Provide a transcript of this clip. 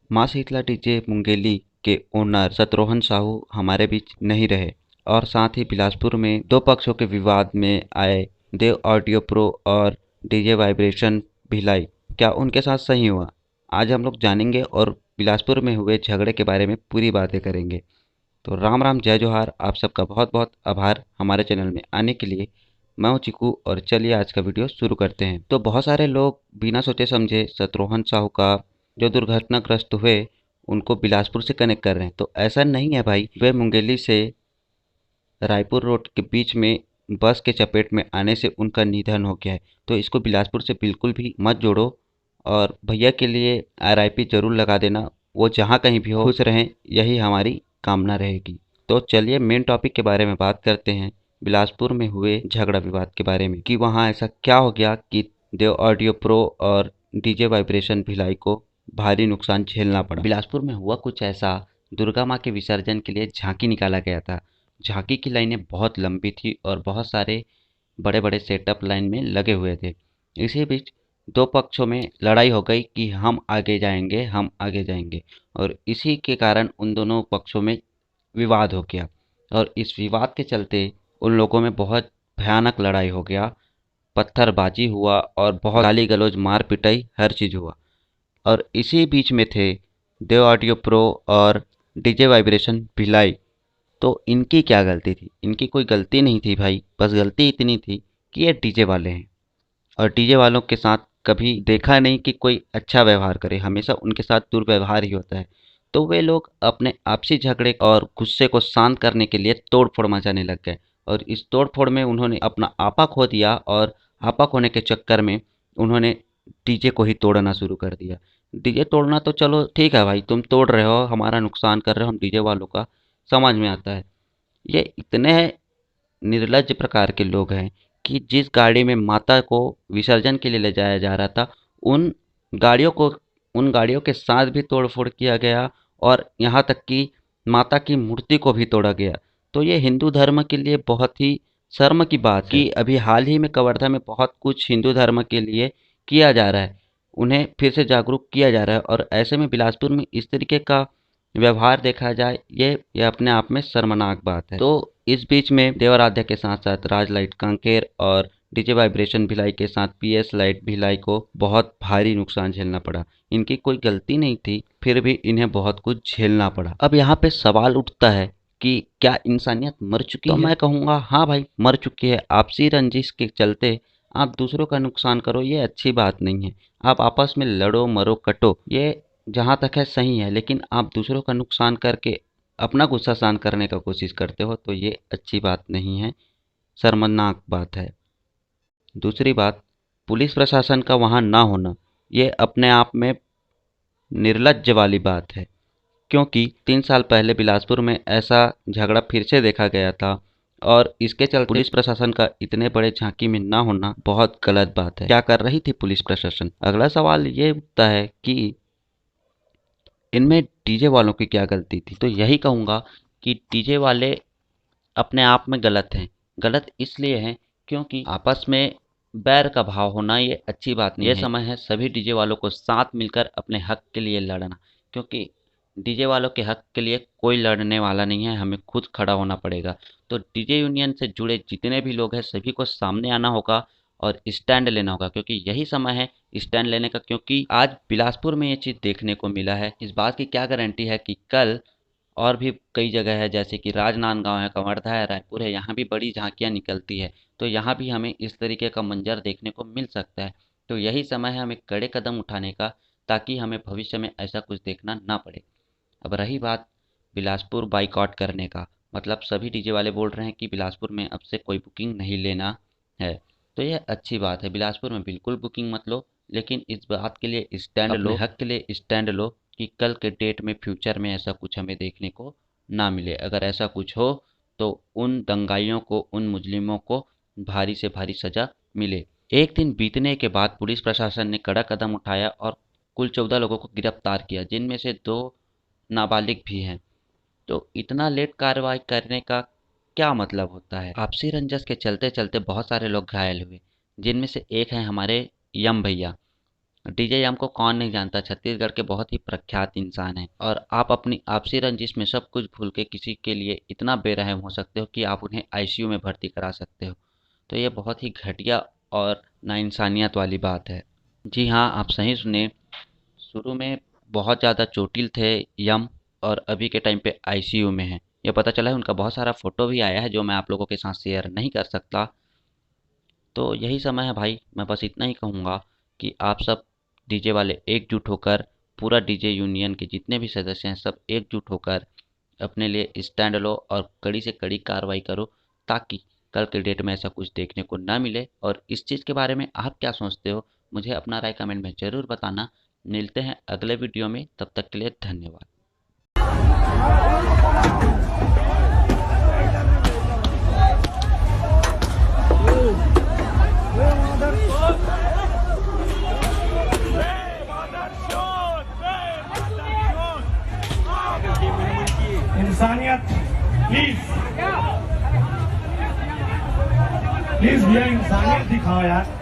माँ शीतला डीजे मुंगेली के ओनर शत्रुघ्न साहू हमारे बीच नहीं रहे और साथ ही बिलासपुर में दो पक्षों के विवाद में आए देव ऑडियो प्रो और डीजे वाइब्रेशन भिलाई, क्या उनके साथ सही हुआ? आज हम लोग जानेंगे और बिलासपुर में हुए झगड़े के बारे में पूरी बातें करेंगे। तो राम राम जय जोहार, आप सबका बहुत बहुत आभार हमारे चैनल में आने के लिए। मैं हूं चिकू और चलिए आज का वीडियो शुरू करते हैं। तो बहुत सारे लोग बिना सोचे समझे शत्रुघ्न साहू का जो दुर्घटनाग्रस्त हुए उनको बिलासपुर से कनेक्ट कर रहे हैं, तो ऐसा नहीं है भाई। वे मुंगेली से रायपुर रोड के बीच में बस के चपेट में आने से उनका निधन हो गया है, तो इसको बिलासपुर से बिल्कुल भी मत जोड़ो और भैया के लिए आरआईपी जरूर लगा देना। वो जहाँ कहीं भी हो खुश रहें, यही हमारी कामना रहेगी। तो चलिए मेन टॉपिक के बारे में बात करते हैं, बिलासपुर में हुए झगड़ा विवाद के बारे में कि वहाँ ऐसा क्या हो गया कि देव ऑडियो प्रो और डीजे वाइब्रेशन भिलाई को भारी नुकसान झेलना पड़ा। बिलासपुर में हुआ कुछ ऐसा, दुर्गा माँ के विसर्जन के लिए झांकी निकाला गया था। झांकी की लाइनें बहुत लंबी थी और बहुत सारे बड़े बड़े सेटअप लाइन में लगे हुए थे। इसी बीच दो पक्षों में लड़ाई हो गई कि हम आगे जाएंगे, हम आगे जाएंगे, और इसी के कारण उन दोनों पक्षों में विवाद हो गया और इस विवाद के चलते उन लोगों में बहुत भयानक लड़ाई हो गया। पत्थरबाजी हुआ और बहुत गाली गलौज मार पिटाई हर चीज़ हुआ। और इसी बीच में थे देव ऑडियो प्रो और डीजे वाइब्रेशन भिलाई। तो इनकी क्या गलती थी? इनकी कोई गलती नहीं थी भाई, बस गलती इतनी थी कि ये डीजे वाले हैं और डीजे वालों के साथ कभी देखा नहीं कि कोई अच्छा व्यवहार करे, हमेशा उनके साथ दुर्व्यवहार ही होता है। तो वे लोग अपने आपसी झगड़े और गुस्से को शांत करने के लिए तोड़ फोड़ मचाने लग गए और इस तोड़ फोड़ में उन्होंने अपना आपा खो दिया और आपा खोने के चक्कर में उन्होंने डीजे को ही तोड़ना शुरू कर दिया। डीजे तोड़ना तो चलो ठीक है भाई, तुम तोड़ रहे हो, हमारा नुकसान कर रहे हो, हम डीजे वालों का समझ में आता है। ये इतने निर्लज्ज प्रकार के लोग हैं कि जिस गाड़ी में माता को विसर्जन के लिए ले जाया जा रहा था, उन गाड़ियों को उन गाड़ियों के साथ भी तोड़-फोड़ किया गया और यहाँ तक कि माता की मूर्ति को भी तोड़ा गया। तो ये हिंदू धर्म के लिए बहुत ही शर्म की बात है कि अभी हाल ही में कवर्धा में बहुत कुछ हिंदू धर्म के लिए किया जा रहा है, उन्हें फिर से जागरूक किया जा रहा है और ऐसे में बिलासपुर में इस तरीके का व्यवहार देखा जाए, ये अपने आप में शर्मनाक बात है। तो इस बीच में देवराध्या के साथ साथ राज लाइट कांकेर और डीजे वाइब्रेशन भिलाई के साथ पीएस लाइट भिलाई को बहुत भारी नुकसान झेलना पड़ा। इनकी कोई गलती नहीं थी, फिर भी इन्हें बहुत कुछ झेलना पड़ा। अब यहाँ पे सवाल उठता है कि क्या इंसानियत मर चुकी है? तो मैं कहूँगा हाँ भाई, मर चुकी है। आपसी रंजिश के चलते आप दूसरों का नुकसान करो, ये अच्छी बात नहीं है। आप आपस में लड़ो मरो कटो, ये जहाँ तक है सही है, लेकिन आप दूसरों का नुकसान करके अपना गुस्सा शांत करने का कोशिश करते हो तो ये अच्छी बात नहीं है, शर्मनाक बात है। दूसरी बात, पुलिस प्रशासन का वहाँ ना होना, ये अपने आप में निर्लज्ज वाली बात है, क्योंकि 3 साल पहले बिलासपुर में ऐसा झगड़ा फिर से देखा गया था और इसके चलते पुलिस प्रशासन का इतने बड़े झांकी में ना होना बहुत गलत बात है। क्या कर रही थी पुलिस प्रशासन? अगला सवाल ये उठता है कि इनमें डीजे वालों की क्या गलती थी? तो यही कहूँगा कि डीजे वाले अपने आप में गलत हैं। गलत इसलिए हैं क्योंकि आपस में बैर का भाव होना ये अच्छी बात नहीं है। ये समय है सभी डीजे वालों को साथ मिलकर अपने हक के लिए लड़ना, क्योंकि डीजे वालों के हक के लिए कोई लड़ने वाला नहीं है, हमें खुद खड़ा होना पड़ेगा। तो डीजे यूनियन से जुड़े जितने भी लोग हैं सभी को सामने आना होगा और स्टैंड लेना होगा, क्योंकि यही समय है स्टैंड लेने का। क्योंकि आज बिलासपुर में ये चीज़ देखने को मिला है, इस बात की क्या गारंटी है कि कल और भी कई जगह है, जैसे कि राजनांदगांव है, कवर्धा है, रायपुर है, यहाँ भी बड़ी झांकियाँ निकलती है। तो यहाँ भी हमें इस तरीके का मंजर देखने को मिल सकता है। तो यही समय है हमें कड़े कदम उठाने का, ताकि हमें भविष्य में ऐसा कुछ देखना ना पड़े। अब रही बात बिलासपुर बाइकआउट करने का, मतलब सभी डीजे वाले बोल रहे हैं कि बिलासपुर में अब से कोई बुकिंग नहीं लेना है। तो यह अच्छी बात है, बिलासपुर में बिल्कुल बुकिंग मत लो, लेकिन इस बात के लिए स्टैंड लो, अपने हक के लिए स्टैंड लो कि कल के डेट में फ्यूचर में ऐसा कुछ हमें देखने को ना मिले। अगर ऐसा कुछ हो तो उन दंगाइयों को, उन मुजरिमों को भारी से भारी सजा मिले। एक दिन बीतने के बाद पुलिस प्रशासन ने कड़ा कदम उठाया और कुल 14 लोगों को गिरफ्तार किया, जिनमें से 2 नाबालिग भी हैं। तो इतना लेट कार्रवाई करने का क्या मतलब होता है? आपसी रंजस के चलते चलते बहुत सारे लोग घायल हुए, जिनमें से एक हैं हमारे यम भैया। डीजे यम को कौन नहीं जानता, छत्तीसगढ़ के बहुत ही प्रख्यात इंसान हैं। और आप अपनी आपसी रंजिश में सब कुछ भूल के किसी के लिए इतना बेरहम हो सकते हो कि आप उन्हें आईसीयू में भर्ती करा सकते हो। तो ये बहुत ही घटिया और नाइंसानियत वाली बात है। जी हाँ, आप सही सुने। शुरू में बहुत ज़्यादा चोटिल थे यम, और अभी के टाइम पे आईसीयू में हैं। ये पता चला है, उनका बहुत सारा फोटो भी आया है जो मैं आप लोगों के साथ शेयर नहीं कर सकता। तो यही समय है भाई, मैं बस इतना ही कहूँगा कि आप सब डीजे वाले एकजुट होकर, पूरा डीजे यूनियन के जितने भी सदस्य हैं सब एकजुट होकर अपने लिए स्टैंड लो और कड़ी से कड़ी कार्रवाई करो, ताकि कल के डेट में ऐसा कुछ देखने को ना मिले। और इस चीज़ के बारे में आप क्या सोचते हो, मुझे अपना राय कमेंट में ज़रूर बताना। मिलते हैं अगले वीडियो में, तब तक के लिए धन्यवाद। इंसानियत प्लीज प्लीज भैया इंसानियत दिखाओ यार।